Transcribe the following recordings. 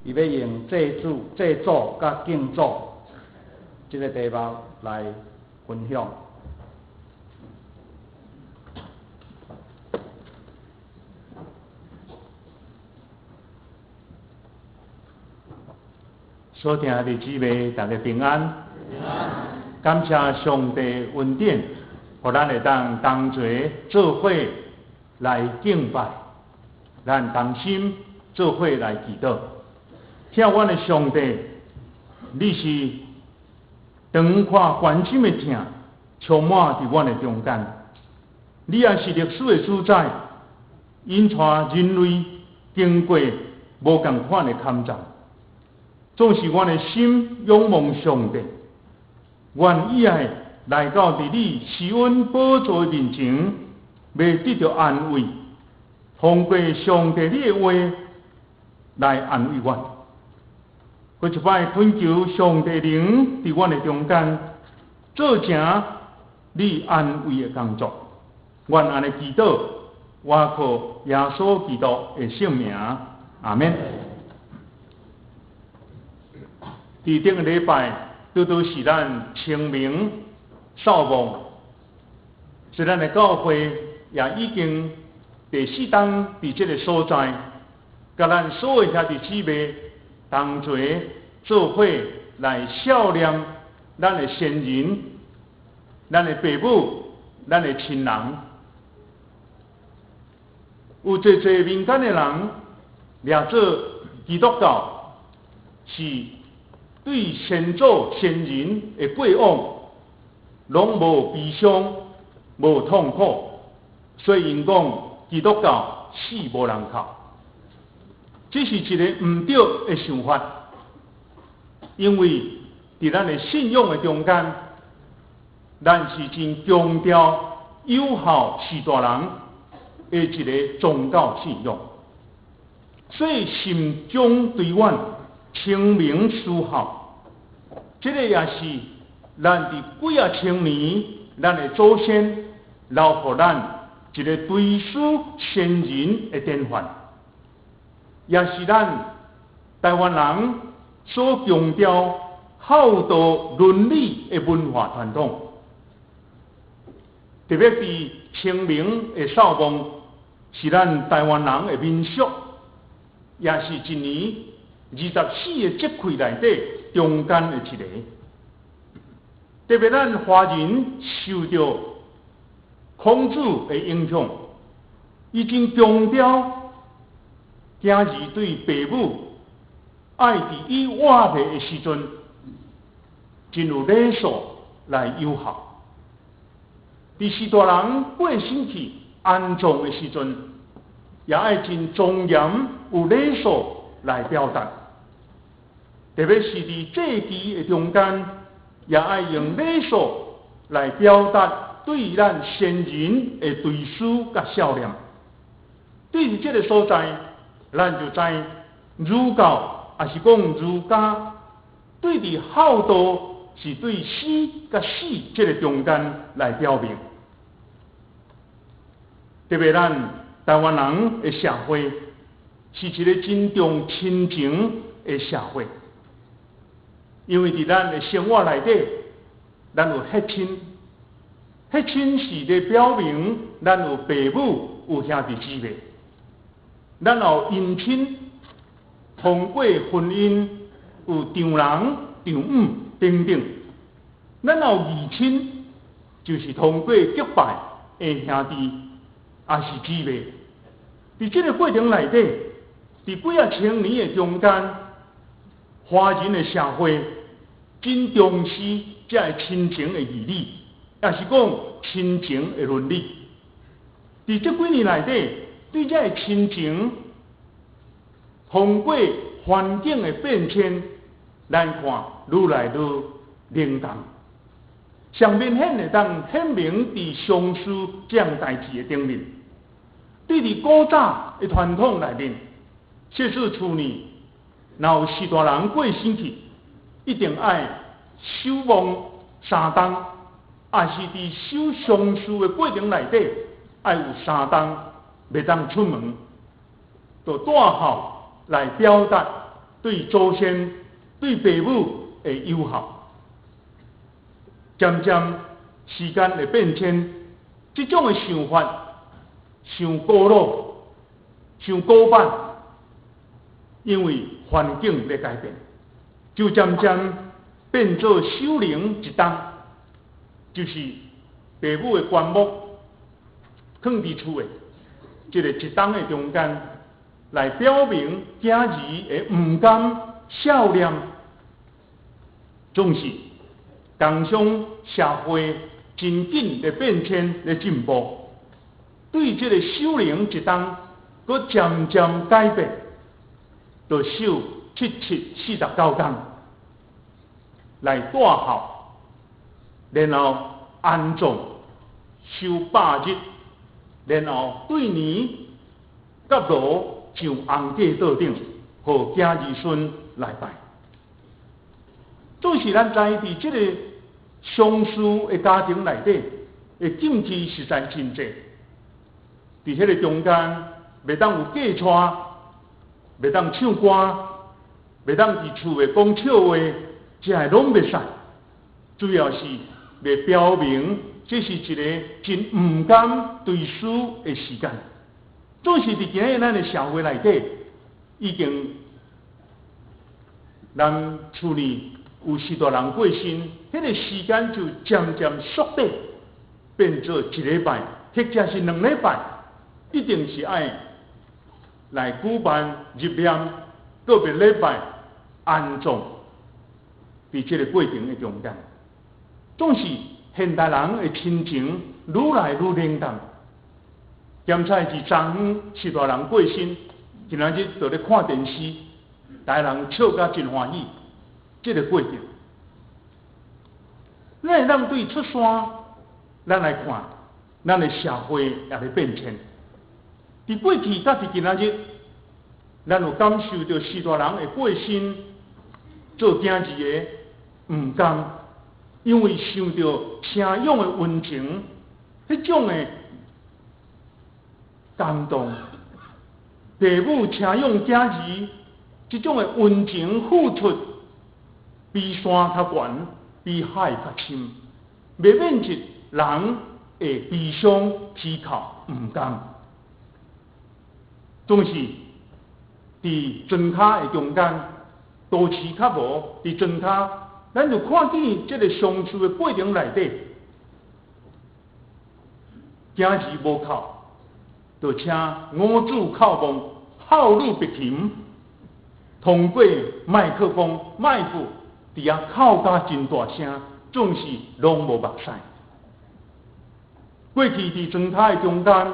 伊要用祭祖甲敬祖这个题目来分享。所听的姊妹，大家平安。感谢上帝恩典，互咱会当同齐做伙来敬拜，咱同心做伙来祈祷。听阮的上帝，你是长看关心的疼，充满伫阮的中间。你也是历史的主宰，引带人类经过无共款的坎障。总是阮的心仰望上帝，愿意爱来到伫你施恩宝座的面前，要得到安慰。通过上帝你的话来安慰阮。我一摆恳求上帝灵伫阮的中间，做成你安慰的工作。愿安尼祈祷，我靠耶稣基督的圣名，阿免。伫顶个礼拜，拄是咱清明扫墓，是咱的教会也已经第4天伫这个所在，甲咱所有兄弟姊妹同齐做伙来孝念咱的先人、咱的父母、咱的亲人。有侪侪民间的人掠做基督教是。对先祖先人的过往，拢无悲伤、无痛苦，所以因讲基督教死无人哭，这是一个唔对的想法。因为伫咱的信仰的中间，咱是真强调有效是大人的一个宗教信仰，所以心中对阮清明思孝。这个也是咱伫几啊千年，咱的祖先留予咱一个追思先人的典范，也是咱台湾人所强调孝道伦理的文化传统。特别是清明的扫墓，是咱台湾人的民俗，也是一年24个节气内底中间的一个。特别咱华人受到孔子的影响，已经强调囝儿对父母爱伫伊活着的时阵，真有礼数来友好。伫是大人过身去安葬的时阵，也爱真庄严有礼数来表达。特别是伫祭祀的中间，也爱用礼数来表达对咱先人的追思甲孝念。对于这个所在，咱就知儒教也是讲儒家对于孝道是对生甲死这个中间来表明。特别咱台湾人的社会是一个真重亲情的社会。因为伫咱的生活内底，咱有血亲，血亲是咧表明咱有父母、有兄弟姊妹，咱有姻亲，通过婚姻有丈人、丈母等等，咱有义亲，就是通过结拜的兄弟，也是姊妹。伫这个过程内底，伫几啊千年的中间，华人的社会真重视这个亲情的义理，也是讲亲情的伦理。伫这几年内底，对这个亲情，通过环境的变迁，咱看愈来愈冷淡。上明显的当显明伫上述这样代志的顶面。对伫古早的传统内面，设置厝呢，若有士大人过身去，一定爱守墓3天，也是伫守丧事的过程内底，爱有3天袂当出门，就带孝来表达对祖先、对父母的友好。渐渐时间的变迁，这种的想法伤古老、伤古板，因为环境在改变，就渐渐变做守灵一档，就是父母的棺木放伫厝的，这个一档的中间，来表明囝儿的唔甘孝念，总是同乡社会真紧的变迁的进步，对这个守灵一档，佮渐渐改变，就守749天来带孝，然后安葬，守8日，然后对年甲炉上红架桌顶，互囝儿孙来拜。总是咱知伫这个相似的家庭内底，的禁忌实在真济。伫迄个中间，袂当有嫁娶，袂当唱歌，袂当伫厝内讲笑话，这些拢袂使。主要是要表明这是一个真唔甘对事的时间。总是伫今日咱的社会内底，已经咱厝里有许多人过身，迄个时间就渐渐缩短，变做1礼拜，或者是2礼拜，一定是爱来举办入殓，个别礼拜安葬，伫这个过程的中间，总是现代人的亲情愈来愈冷淡。咸菜是昨昏许多人过身，今仔日就咧看电视，大家人笑甲真欢喜。这个过程，咱会当对出山，咱来看，咱的社会也在变迁。伫过去甲伫今仔日，咱有感受到许多人的过身，做囝儿的唔甘，因为想到听养的温情，迄种的感动，父母请养囝儿，这种的温情付出，比山较悬，比海较深，未免一人会悲伤啼哭唔甘。总是伫庄脚的中间，都市较无伫庄脚，咱就看见这个相似的过程内底，囝儿无哭。就请五子叩梦，孝女别琴，通过麦克风、麦克伫遐哭甲真大声，总是拢无目屎。过去伫庄脚的中间，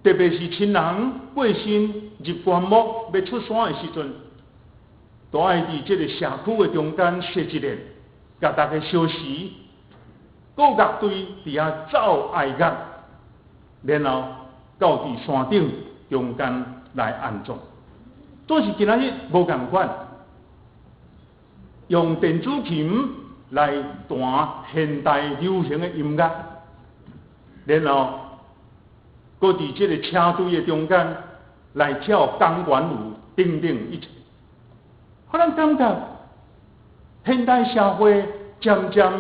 特别是亲人过身入棺木要出山的时阵，都爱伫这个社区的中间设一个，甲大家相识，各乐队伫遐奏哀乐，然后到伫山顶中间来安葬，总是今仔日无共款，用电子琴来弹现代流行的音乐，然后搁伫这个车队的中间来跳钢管舞，等等一切，互咱感觉现代社会渐渐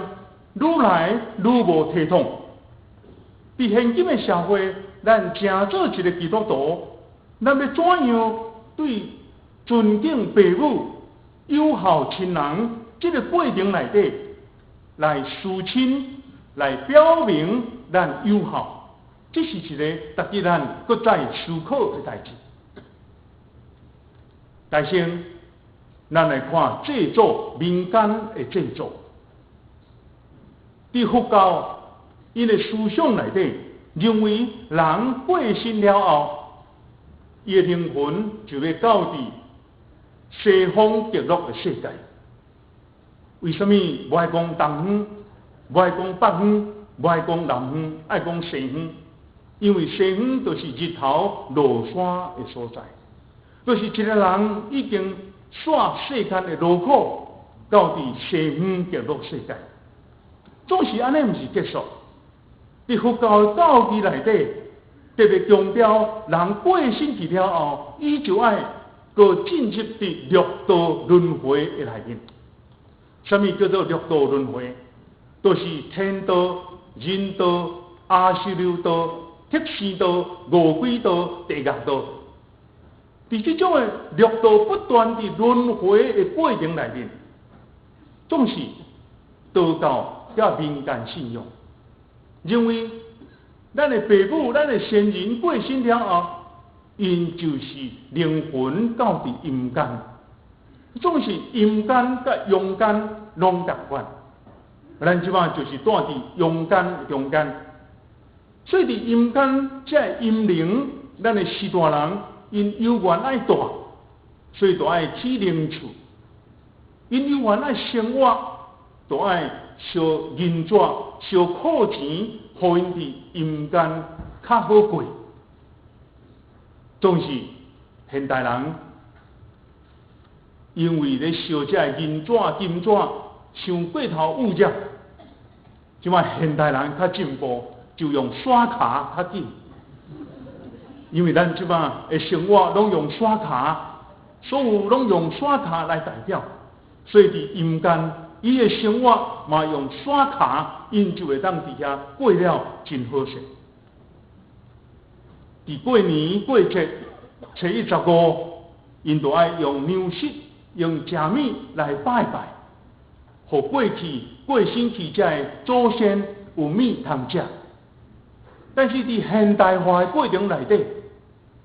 愈来愈无体统，伫现今的社会。咱正做一个基督徒，咱要怎样对尊敬父母、友好亲人这个过程内底来抒情，来表明咱友好，这是一个值得咱搁再思考的代志。但是，咱来看制作民间的制作，伫佛教因的思想内底。认为人过身了后，伊的灵魂就要到伫西方极乐的世界。为什么无爱讲东方，无爱讲北方，无爱讲南方，爱讲西方？因为西方就是日头落山的所在，就是一个人已经煞世间的劳苦，到伫西方极乐世界。总是安尼，毋是结束。伫佛教的教义内底，特别强调人过身去了后，伊就爱搁进入伫六道轮回的内面。什么叫做六道轮回？都是天道、人道、阿修罗道、特生道、五鬼道、地狱道。伫这种的六道不断的轮回的过程内面，总是道教甲民间信仰，认为咱的父母、咱的先人过身了后，因就是灵魂到伫阴间，总是阴间甲阳间拢同款。咱即摆就是住伫阳间中间，所以伫阴间这阴灵，咱的士大人因有缘爱大，所以就爱起灵厝；因有缘爱生活，就爱烧银纸、烧苦钱，互因伫阴间较好过。总是现代人因为咧烧这银纸、金纸，伤过头污染。即摆现代人较进步，就用刷卡较紧，因为咱即摆的生活拢用刷卡，所有拢用刷卡来代表，所以伫阴间，伊的生活嘛用刷卡，因就会当伫遐过了真好势。伫过年过节初一十五，因就爱用粮食、用食米来拜拜。互过去过身去这的祖先有米通食，但是伫现代化的过程内底，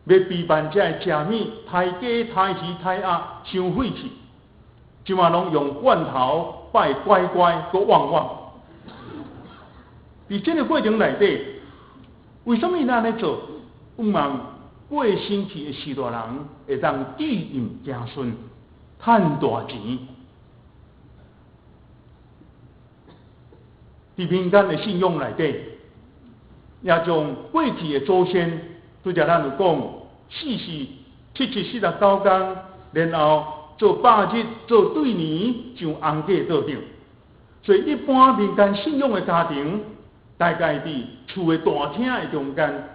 要避免这的食米太鸡、太鱼、太鸭伤废气，即嘛拢用罐头拜乖乖个旺旺。伫这个过程内底，为什么咱安尼做？有望过身去的士大人会当继任子孙，赚大钱。伫民间的信仰内底，也将过去的祖先，拄则咱有讲749天，然后做8日做对年上红架道顶。所以一般民间信仰的家庭，大概伫厝的大厅的中间，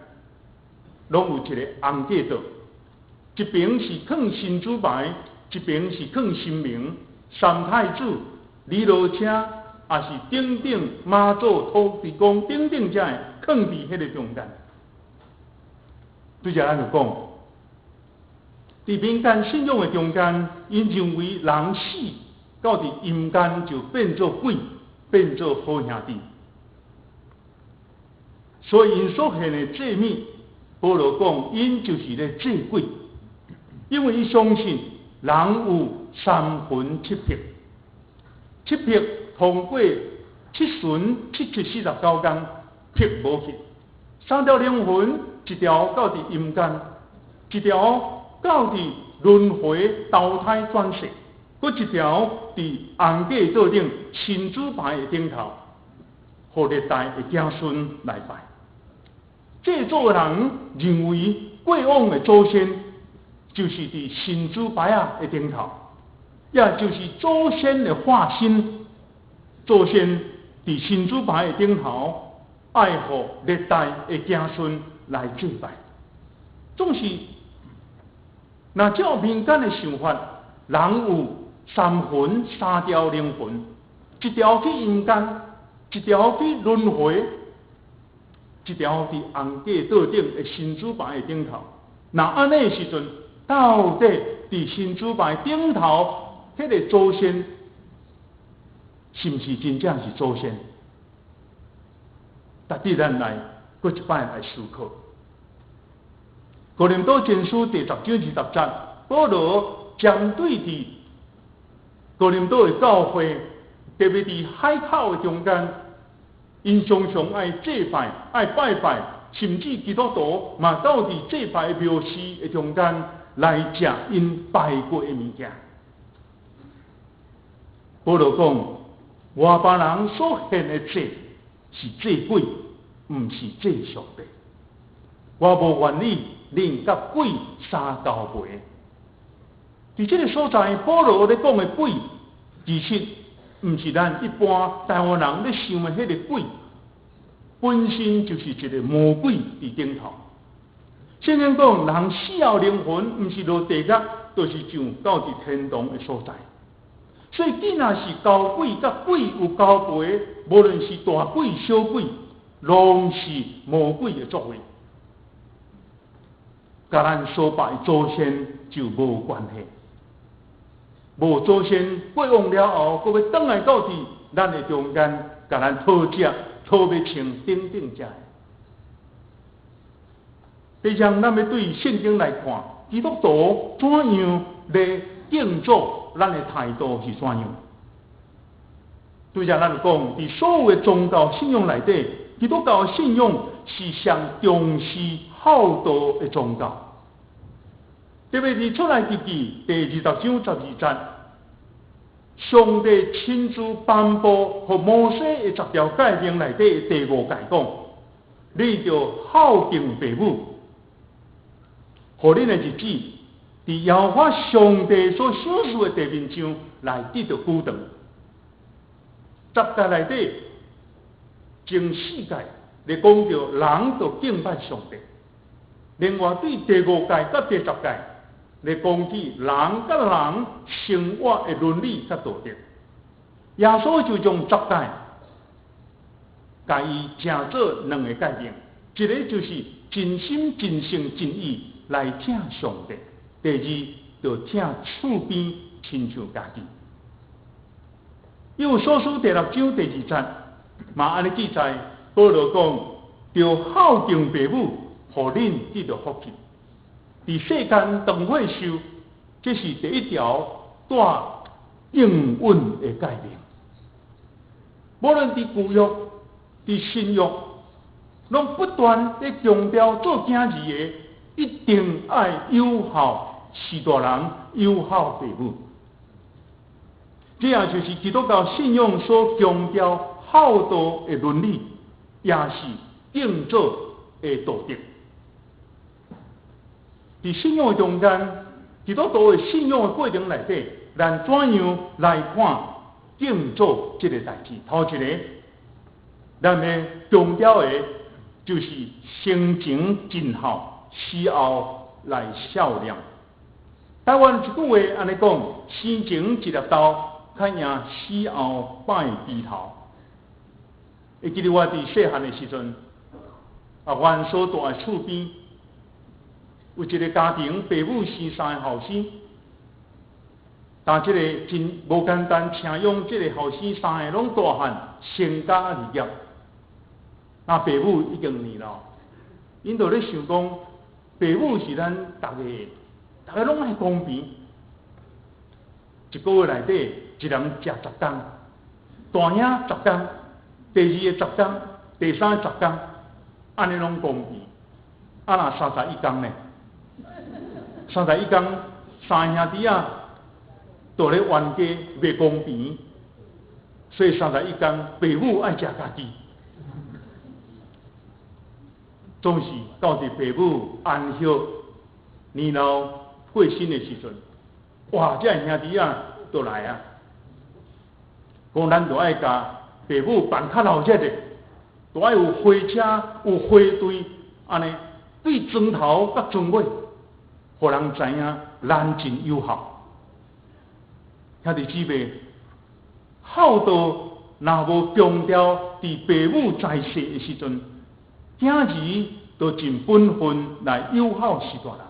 拢有一个红架道，一边是放神主牌，一边是放神明、三太子、李罗车。也是顶顶妈祖、土地公顶顶这放伫迄个中间。对则咱就讲，伫民间信仰的中间，因认为人死到伫阴间就变做鬼，变做好兄弟，所以因所献的祭物，保罗讲，因就是咧祭鬼，因为伊相信人有三魂七魄，七魄。通过7旬749天，魄无去，3条灵魂，一条到伫阴间，一条到伫轮回投胎转世，佮一条伫红架道顶神主牌的顶头，互历代的子孙来拜。这组人认为过往的祖先就是伫神主牌的顶头，也就是祖先的化身。祖先伫神主牌的顶头，爱护历代的子孙来祭拜。总是，那照民间的想法，人有三魂、3条灵魂，一条去阴间，一条去轮回，一条伫红架道顶的神主牌的顶头。那安尼的时阵，到底伫神主牌顶头迄个祖先？是不是真正是祖先？值得咱来搁一摆来思考。哥林多前书第10章20节，保罗针对伫哥林多的教会，特别伫海口的中间，因常常爱祭拜、爱拜拜，甚至基督徒嘛到伫祭拜的庙事的中间来食因拜过的物件。保罗讲。外邦人所献的祭是祭鬼，不是祭上帝。我无愿意令甲鬼相交陪。伫这个所在，保罗咧讲的鬼，其实不是咱一般台湾人咧想的迄个鬼，本身就是一个魔鬼伫顶头。圣经讲，人死后灵魂不是落地狱，都是上到伫天堂的所在。所以，既然是交鬼甲鬼有交陪，无论是大鬼小鬼，拢是魔鬼的作为，甲咱所拜祖先就无关系。无祖先过往了后，搁要转来到伫咱的中间，甲咱讨食、讨要穿等等食。非常，咱要对圣经来看，基督徒怎样来敬做，咱的态度是怎样？对着咱讲，伫所有的宗教信仰内底，基督教的信仰是上重视孝道的宗教。特别是出来日记第20章12节，上帝亲自颁布和摩西的10条诫命内底的第5诫讲：你着孝敬父母。互恁的日子，伫耶和华上帝所赏赐的地面上来得到久长。10诫内底，前4诫咧讲到人着敬拜上帝，另外对第5诫甲第10诫咧讲起人甲人生活的伦理甲道德。耶稣就将10诫甲伊正做2个诫命，一个就是真心、真性、真意。来听上帝，第二就听厝边亲像家己。因为所书第6章第2节，嘛安尼记载，保罗讲，着孝敬父母，互恁得到福气。伫世间当会受，这是第1条带应允的诫命。无论伫旧约、伫新约，拢不断在强调做囝儿的。一定爱友好士大人，友好父母。这样就是基督教信仰所强调孝道的伦理，也是敬做的道德。在信仰的中间，基督徒的信仰的过程内底，咱怎样来看敬做这个代志？头一个，咱们强调的就是生前尽孝。死后来孝量。台湾一句话安尼讲：生前一粒豆，较赢死后拜猪头。会记得我伫细汉的时阵，阮所住的厝边有一个家庭，父母生3个后生，但这个真无简单，请用这个后生3个拢大汉，成家立业。那父母已经年老，因就咧想讲。父母是咱大家拢爱公平，一个月内底一人食10天，大兄10天，第2个10天，第3个10天，安尼拢公平。若31天呢？31天3兄弟啊，都咧冤家袂公平，所以31天父母爱食家己。总是到伫父母安息年老过身的时阵，哇！这兄弟啊，都来啊！讲咱就爱甲父母办较闹热的，就爱有花车、有花队，安尼对庄头甲庄尾，互人知影咱真友好。兄弟姊妹，孝道若无强调伫父母在世的时阵。囝儿就尽本分来友好士大人，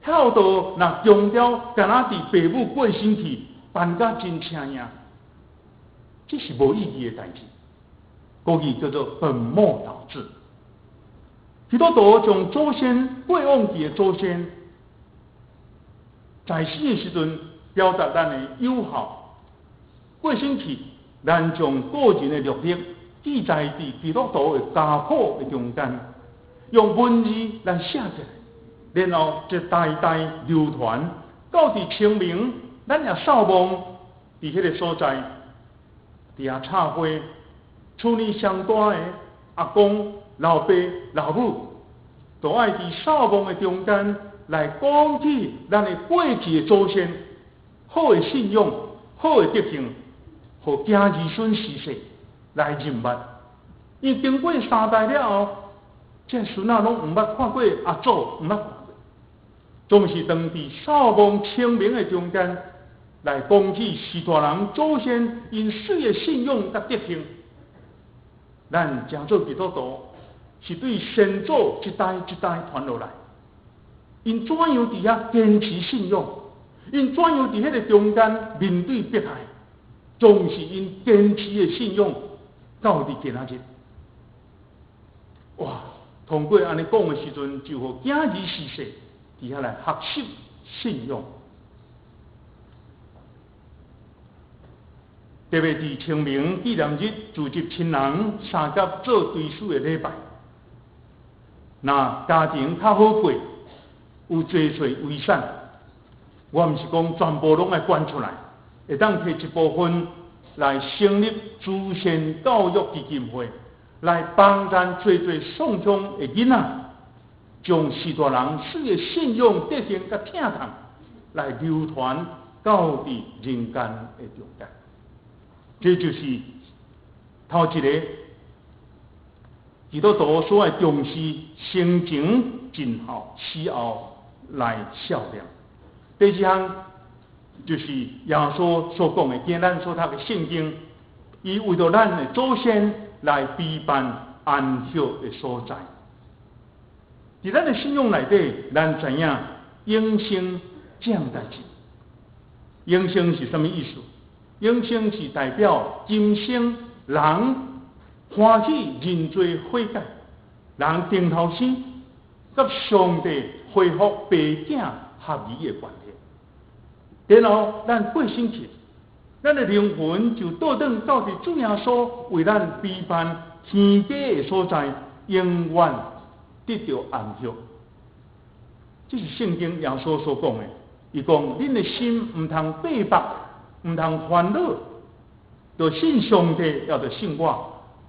孝道若强调干那伫父母过身去办甲真请呀，这是无意义的代志。国语叫做本末倒置。许多徒将祖先过往去的祖先，在世的时阵表达咱的友好，过身去咱将个人的阅历。记载伫基督徒的家谱的中间，用文字来写下来，然后一代代流传，到伫清明，咱也扫墓伫迄个所在，伫遐插花，厝里上大的阿公、老爸、老母，都爱伫扫墓的中间来讲起咱的过去的祖先，好的信仰、好的德行，互囝儿孙时世。来认捌，因为经过3代了后，这孙仔拢毋捌看过阿祖，毋捌看过。总是当伫扫墓清明的中间，来讲起士大人祖先因水的信仰甲德行。咱诚做基督徒，是对先祖一代一代传落来。因怎样伫遐坚持信仰？因怎样伫迄个中间面对迫害？总是因坚持的信仰到伫今仔日。哇！通过安尼讲的时阵，就互囝儿世世伫遐来学习信仰。特别伫清明纪念日，组织亲人相甲做追思的礼拜。那家庭较好过，有济济遗产，我毋是讲全部拢爱捐出来，会当摕一部分来成立慈善教育基金会，来帮咱济济丧丧的囡仔，将士大人水的信仰、德行甲疼痛来流传到伫人间的中间。这就是头一个基督徒所爱重视生前尽孝，死后来孝量。第二项就是耶稣所讲的，今咱所读的圣经，伊为着咱的祖先来陪伴安息的所在。伫咱的信仰内底，咱知影永生这样代志。永生是什么意思？永生是代表今生人欢喜认罪悔改，人顶头生甲上帝恢复爸囝合一的关系。然后咱过身去，咱的灵魂就倒转到伫主耶稣为咱陪伴天家的所在，永远得到安息。这是圣经耶稣所讲的。伊讲：恁的心唔通背叛，唔通烦恼，就信上帝，也就信我。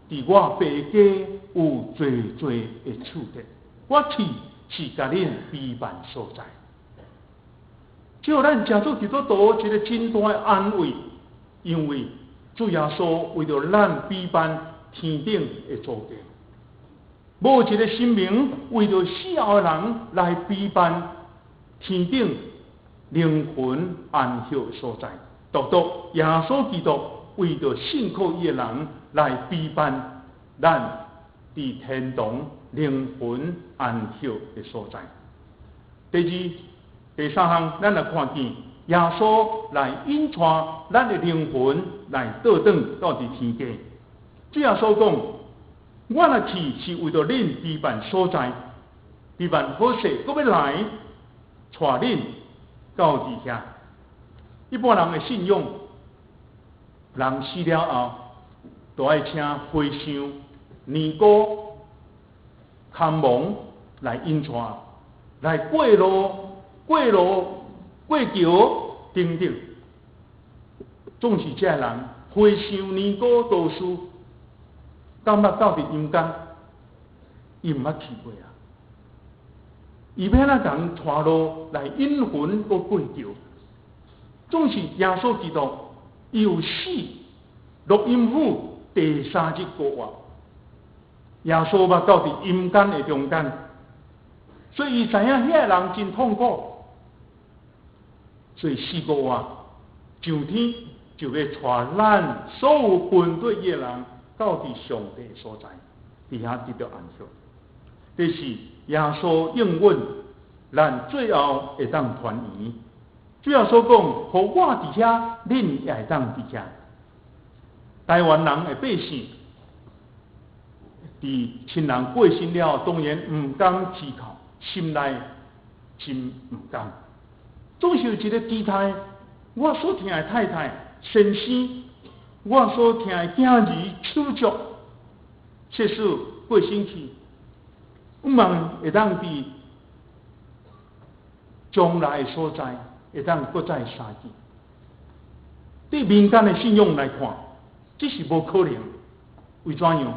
伫我爸家有最最的处地，我去是甲恁陪伴所在。只有咱诚做基督徒一个真大的安慰，因为主耶稣为着咱陪伴天顶的祖地，无一个生命为着死后的人来陪伴天顶灵魂安息的所在。独独耶稣基督为着信靠伊的人来陪伴咱伫天堂灵魂安息的所在。第二。第三项，咱来看见耶稣来引带咱的灵魂来倒转到伫天家。主耶稣讲：我若去是为着恁陪伴所在，陪伴好势，搁要来带恁到伫遐。一般人的信仰，人死了后，都爱请和尚、尼姑、看蒙来引带，来过路。过桥等等，总是这人和尚、尼姑、道士，敢捌到伫阴间，伊毋捌去过啊。伊要哪人带路来引魂搁过桥？总是耶稣基督，伊有死录音符第3日过活，耶稣捌到伫阴间的中间，所以伊知影遐个人真痛苦。所以4个月上天就要带咱所有分对的人到伫上帝所在，伫遐得到安息。这是耶稣应允咱最后会当团圆。主要所讲，互我伫遐，恁也会当伫遐。台湾人的百姓，伫亲人过身了，当然唔甘祈求，心内真唔甘。总是有一个期待，我所听的太太、先生，我所听的囝儿、手足，切使过身去，我们会当伫将来的所在，会当搁再相见。对民间的信仰来看，这是无可能。为怎样？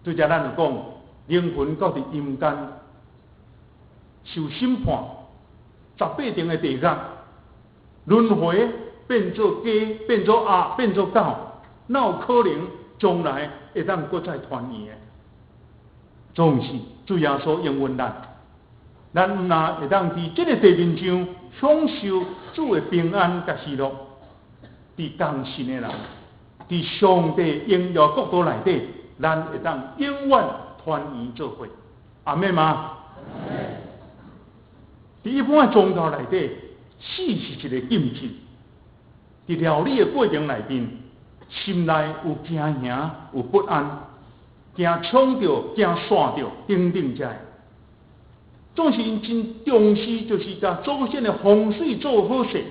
拄则咱就讲，灵魂到伫阴间受审判。18层的地狱，轮回变做鸡，变做鸭，变做狗，哪有可能将来会当搁再团圆的？总是主耶稣应允咱，咱若会当伫这个地面上享受主的平安甲喜乐，伫刚信的人，伫上帝荣耀国度内底，咱会当永远团圆做伙。阿妹吗？伫一般的宗教内底，死是一个禁忌。伫疗理的过程内面，心内有惊吓，有不安，惊冲着，惊散着，等等这。总是因真重视，就是甲祖先的风水做好势，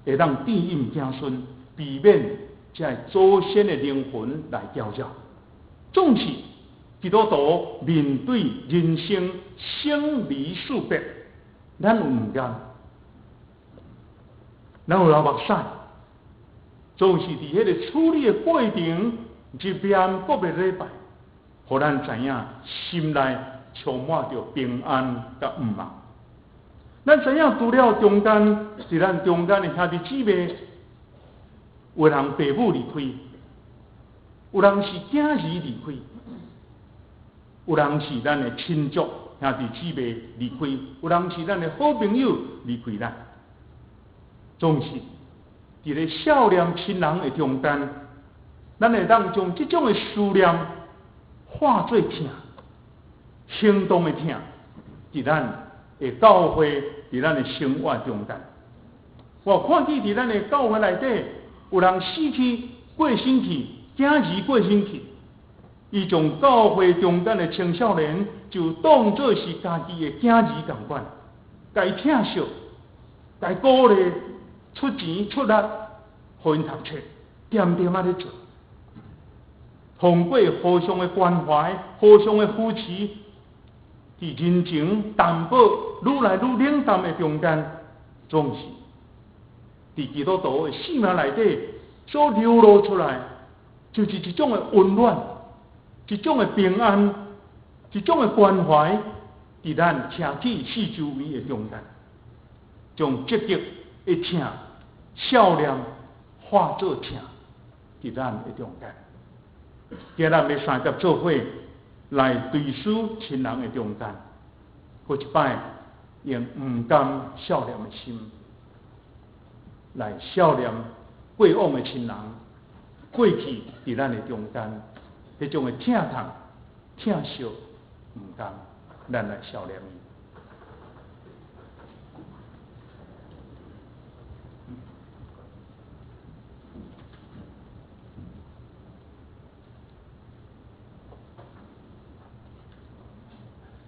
会当庇荫子孙，避免这祖先的灵魂来搅扰。总是基督徒面对人生生离死别，咱有唔甘，咱有流目屎，总是伫迄个处理的过程，一遍个别礼拜，互咱知影心内充满着平安甲毋茫。咱知影除了中间是咱中间的兄弟姊妹，有人父母离开，有人是囝儿离开，有人是咱的亲族兄弟姊妹离开，有人是咱的好朋友离开咱。总是伫咧少年亲人的中间，咱会当将这种的思念化作疼，行动的疼，伫咱的教会，伫咱的生活中间。我看见伫咱的教会内底，有人死去、过身去，囝儿过身去，伊从教会中间的青少年，就当作是家己的囝儿同款，该疼惜，该鼓励。出钱出力，互因读册，点点仔咧做，通过互相的关怀、互相的扶持，伫人情淡薄愈来愈冷淡的中间，总是伫基督徒的生命内底所流露出来，就是一种的温暖，一种的平安，一种的关怀，伫咱车体四周围的中间，将积极的疼。笑脸化作疼，伫咱的中间。今日要三接做伙来对思亲人的中间，过一摆用唔甘笑脸的心来笑脸过往的亲人，过去伫咱的中间，迄种的疼痛、疼惜唔甘，咱来笑脸伊。